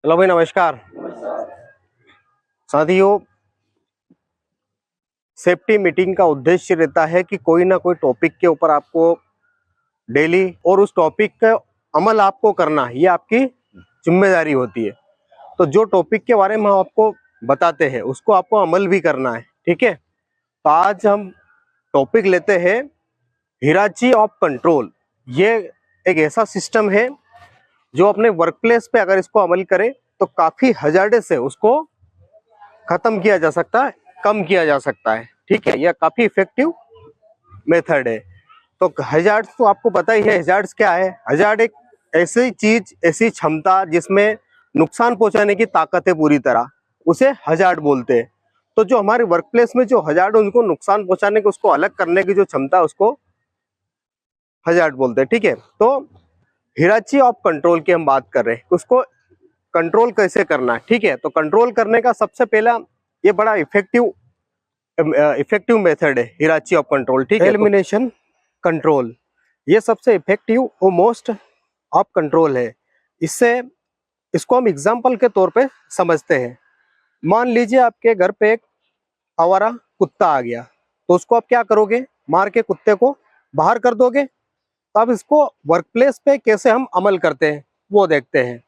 Hello भाई, नमस्कार साथियों। सेफ्टी मीटिंग का उद्देश्य रहता है कि कोई ना कोई टॉपिक के ऊपर आपको डेली और उस टॉपिक का अमल आपको करना है, ये आपकी जिम्मेदारी होती है। तो जो टॉपिक के बारे में हम आपको बताते हैं उसको आपको अमल भी करना है, ठीक है। तो आज हम टॉपिक लेते हैं हिराची ऑफ कंट्रोल। ये एक ऐसा सिस्टम है जो अपने वर्क प्लेस पे अगर इसको अमल करे तो काफी हजार्डस है उसको खत्म किया जा सकता है, कम किया जा सकता है, ठीक है। यह काफी इफेक्टिव मेथड है। तो हजार्ड्स तो आपको पता ही है। हजार्ड्स क्या है? हजार्ड एक ऐसी चीज, ऐसी क्षमता जिसमें नुकसान पहुंचाने की ताकत है पूरी तरह, उसे हजार्ड बोलते हैं। तो जो हमारे वर्क प्लेस में जो हजार्ड, उनको नुकसान पहुंचाने के, उसको अलग करने की जो क्षमता है उसको हजार्ड बोलते हैं, ठीक है। तो हिराची ऑफ कंट्रोल की हम बात कर रहे हैं, उसको कंट्रोल कैसे करना है, ठीक है। तो कंट्रोल करने का सबसे पहला ये बड़ा इफेक्टिव मेथड है हिराची ऑफ कंट्रोल, ठीक है। एलिमिनेशन कंट्रोल ये सबसे इफेक्टिव और मोस्ट ऑफ कंट्रोल है। इससे इसको हम एग्जांपल के तौर पे समझते हैं। मान लीजिए आपके घर पे एक आवारा कुत्ता आ गया, तो उसको आप क्या करोगे? मार के कुत्ते को बाहर कर दोगे। तो अब इसको वर्क प्लेस पे कैसे हम अमल करते हैं वो देखते हैं।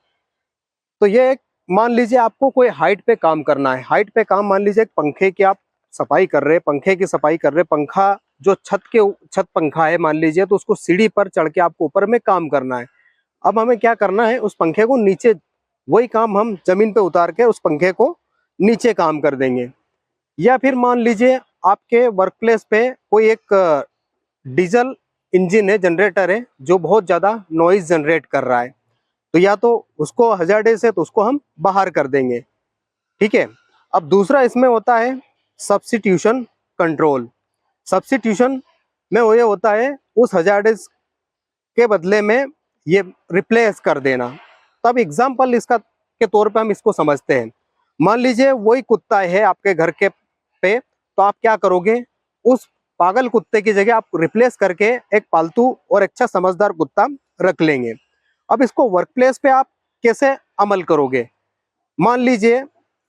तो ये एक, मान लीजिए आपको कोई हाइट पे काम करना है। हाइट पे काम, मान लीजिए एक पंखे की आप सफाई कर रहे हैं, पंखे की सफाई कर रहे हैं। पंखा जो छत पंखा है मान लीजिए, तो उसको सीढ़ी पर चढ़ के आपको ऊपर में काम करना है। अब हमें क्या करना है? उस पंखे को नीचे, वही काम हम जमीन पे उतार के उस पंखे को नीचे काम कर देंगे। या फिर मान लीजिए आपके वर्क प्लेस पे कोई एक डीजल इंजन है, जनरेटर है, जो बहुत ज्यादा नॉइज जनरेट कर रहा है। तो या तो उसको हजार्डस है तो उसको हम बाहर कर देंगे, ठीक है। अब दूसरा इसमें होता है सब्स्टिट्यूशन कंट्रोल। सब्स्टिट्यूशन में वो ये होता है उस हजार्डस के बदले में ये रिप्लेस कर देना। तब एग्जाम्पल इसका के तौर पे हम इसको समझते हैं। मान लीजिए वही कुत्ता है आपके घर के पे, तो आप क्या करोगे? उस पागल कुत्ते की जगह आप रिप्लेस करके एक पालतू और अच्छा समझदार कुत्ता रख लेंगे। अब इसको वर्क प्लेस पे आप कैसे अमल करोगे? मान लीजिए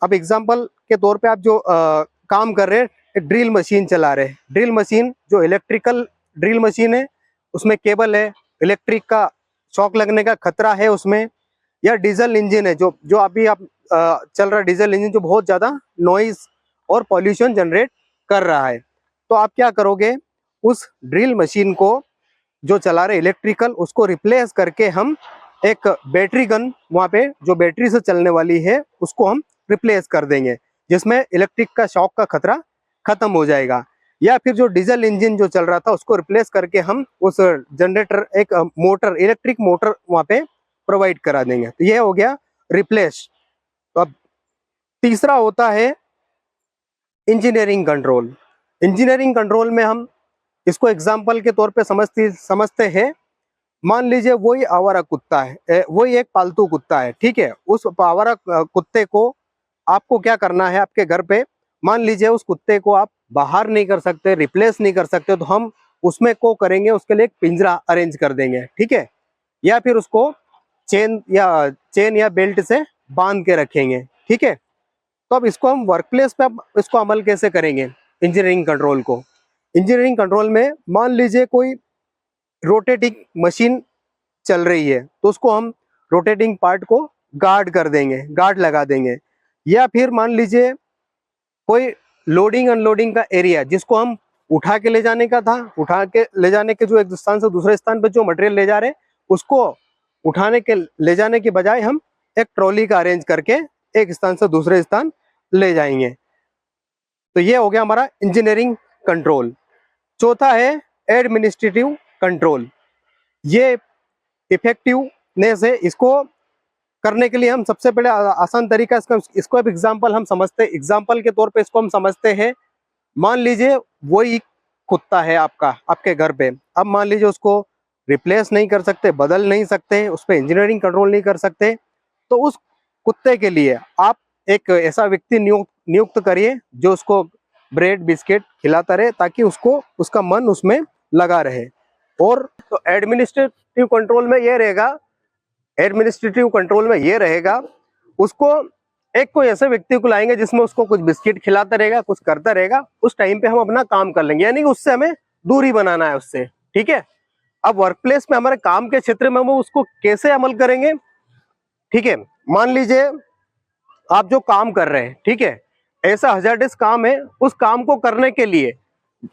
अब एग्जांपल के तौर पे आप जो काम कर रहे हैं, एक ड्रिल मशीन चला रहे हैं। ड्रिल मशीन जो इलेक्ट्रिकल ड्रिल मशीन है, उसमें केबल है, इलेक्ट्रिक का शॉक लगने का खतरा है उसमें। या डीजल इंजन है, जो जो अभी आप चल रहा डीजल इंजन, जो बहुत ज्यादा नॉइज और पॉल्यूशन जनरेट कर रहा है। तो आप क्या करोगे? उस ड्रिल मशीन को जो चला रहे इलेक्ट्रिकल, उसको रिप्लेस करके हम एक बैटरी गन, वहां पे जो बैटरी से चलने वाली है, उसको हम रिप्लेस कर देंगे, जिसमें इलेक्ट्रिक का शॉक का खतरा खत्म हो जाएगा। या फिर जो डीजल इंजन जो चल रहा था, उसको रिप्लेस करके हम उस जनरेटर, एक मोटर, इलेक्ट्रिक मोटर वहां पे प्रोवाइड करा देंगे। तो ये हो गया रिप्लेस। तो अब तीसरा होता है इंजीनियरिंग कंट्रोल। इंजीनियरिंग कंट्रोल में हम इसको एग्जाम्पल के तौर पे समझते हैं। मान लीजिए वही आवारा कुत्ता है, वही एक पालतू कुत्ता है, ठीक है। उस आवारा कुत्ते को आपको क्या करना है? आपके घर पे मान लीजिए उस कुत्ते को आप बाहर नहीं कर सकते, रिप्लेस नहीं कर सकते, तो हम उसमें को करेंगे, उसके लिए एक पिंजरा अरेंज कर देंगे, ठीक है। या फिर उसको चेन या बेल्ट से बांध के रखेंगे, ठीक है। तो अब इसको हम वर्क प्लेस पे अब इसको अमल कैसे करेंगे इंजीनियरिंग कंट्रोल को? इंजीनियरिंग कंट्रोल में मान लीजिए कोई रोटेटिंग मशीन चल रही है, तो उसको हम रोटेटिंग पार्ट को गार्ड कर देंगे, गार्ड लगा देंगे। या फिर मान लीजिए कोई लोडिंग अनलोडिंग का एरिया, जिसको हम उठा के ले जाने का था, उठा के ले जाने के, जो एक स्थान से दूसरे स्थान पर जो मटेरियल ले जा रहे हैं, उसको उठाने के ले जाने के बजाय हम एक ट्रॉली का अरेंज करके एक स्थान से दूसरे स्थान ले जाएंगे। तो ये हो गया हमारा इंजीनियरिंग कंट्रोल। चौथा है एडमिनिस्ट्रेटिव कंट्रोल। ये इफेक्टिवनेस है। इसको करने के लिए हम सबसे पहले आसान तरीका इसको एक एग्जांपल हम समझते हैं। एग्जांपल के तौर पे इसको हम समझते हैं। मान लीजिए वही कुत्ता है आपका, आपके घर पे। अब मान लीजिए उसको रिप्लेस नहीं कर सकते, बदल नहीं सकते, उस पर इंजीनियरिंग कंट्रोल नहीं कर सकते, तो उस कुत्ते के लिए आप एक ऐसा व्यक्ति नियुक्त करिए जो उसको ब्रेड बिस्किट खिलाता रहे, ताकि उसको उसका मन उसमें लगा रहे। और तो एडमिनिस्ट्रेटिव कंट्रोल में ये रहेगा उसको एक कोई ऐसे व्यक्ति को लाएंगे जिसमें उसको कुछ बिस्किट खिलाता रहेगा, कुछ करता रहेगा, उस टाइम पे हम अपना काम कर लेंगे, यानी कि उससे हमें दूरी बनाना है उससे, ठीक है। अब वर्क प्लेस में हमारे काम के क्षेत्र में हम उसको कैसे अमल करेंगे, ठीक है। मान लीजिए आप जो काम कर रहे हैं, ठीक है, ऐसा हजारडिस काम है, उस काम को करने के लिए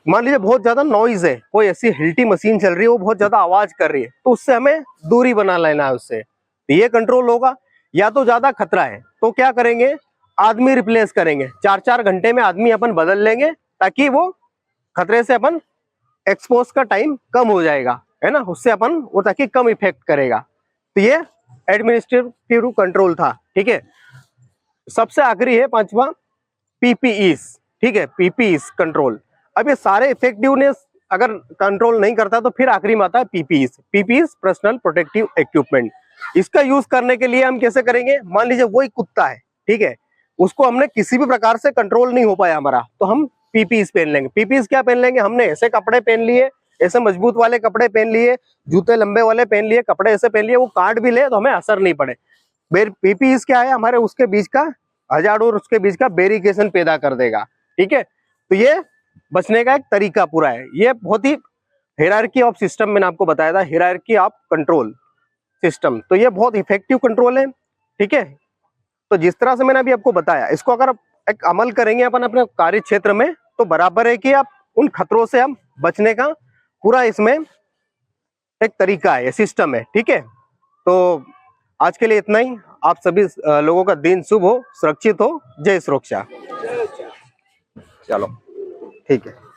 मान लीजिए बहुत ज्यादा नॉइज है, कोई ऐसी हिल्टी मशीन चल रही है, वो बहुत ज्यादा आवाज कर रही है, तो उससे हमें दूरी बना लेना है उससे, तो ये कंट्रोल होगा। या तो ज्यादा खतरा है तो क्या करेंगे, आदमी रिप्लेस करेंगे, 4-4 घंटे में आदमी अपन बदल लेंगे, ताकि वो खतरे से अपन एक्सपोज का टाइम कम हो जाएगा, है ना, उससे अपन वो ताकि कम इफेक्ट करेगा। तो ये एडमिनिस्ट्रेटिव कंट्रोल था, ठीक है। सबसे आखिरी है पांचवा पीपीईस, ठीक है, पीपीईस कंट्रोल। अब ये सारे इफेक्टिवनेस अगर कंट्रोल नहीं करता तो फिर आखिरी में आता है पीपीईस, पीपीईस पर्सनल प्रोटेक्टिव इक्विपमेंट। इसका यूज करने के लिए हम कैसे करेंगे, मान लीजिए वही कुत्ता है, ठीक है, उसको हमने किसी भी प्रकार से कंट्रोल नहीं हो पाया हमारा, तो हम पीपीईस पहन लेंगे। पीपीईस क्या पहन लेंगे, हमने ऐसे कपड़े पहन लिए, ऐसे मजबूत वाले कपड़े पहन लिए, जूते लंबे वाले पहन लिए, कपड़े ऐसे पहन लिए, वो काट भी ले तो हमें असर नहीं पड़े। पीपीईस क्या है, हमारे उसके बीच का हजार्ड और उसके बीच का बैरिकेशन पैदा कर देगा, ठीक है। तो ये बचने का एक तरीका पूरा है। ये बहुत ही हायरार्की ऑफ सिस्टम मैंने आपको बताया था, हायरार्की ऑफ कंट्रोल सिस्टम, तो ये बहुत इफेक्टिव कंट्रोल है, ठीक है। तो जिस तरह से मैंने अभी आपको बताया, इसको अगर एक अमल करेंगे अपन अपने कार्य क्षेत्र में, तो बराबर है कि आप उन खतरों से हम बचने का पूरा इसमें एक तरीका है, सिस्टम है, ठीक है। तो आज के लिए इतना ही। आप सभी लोगों का दिन शुभ हो, सुरक्षित हो। जय सुरक्षा। चलो ठीक है।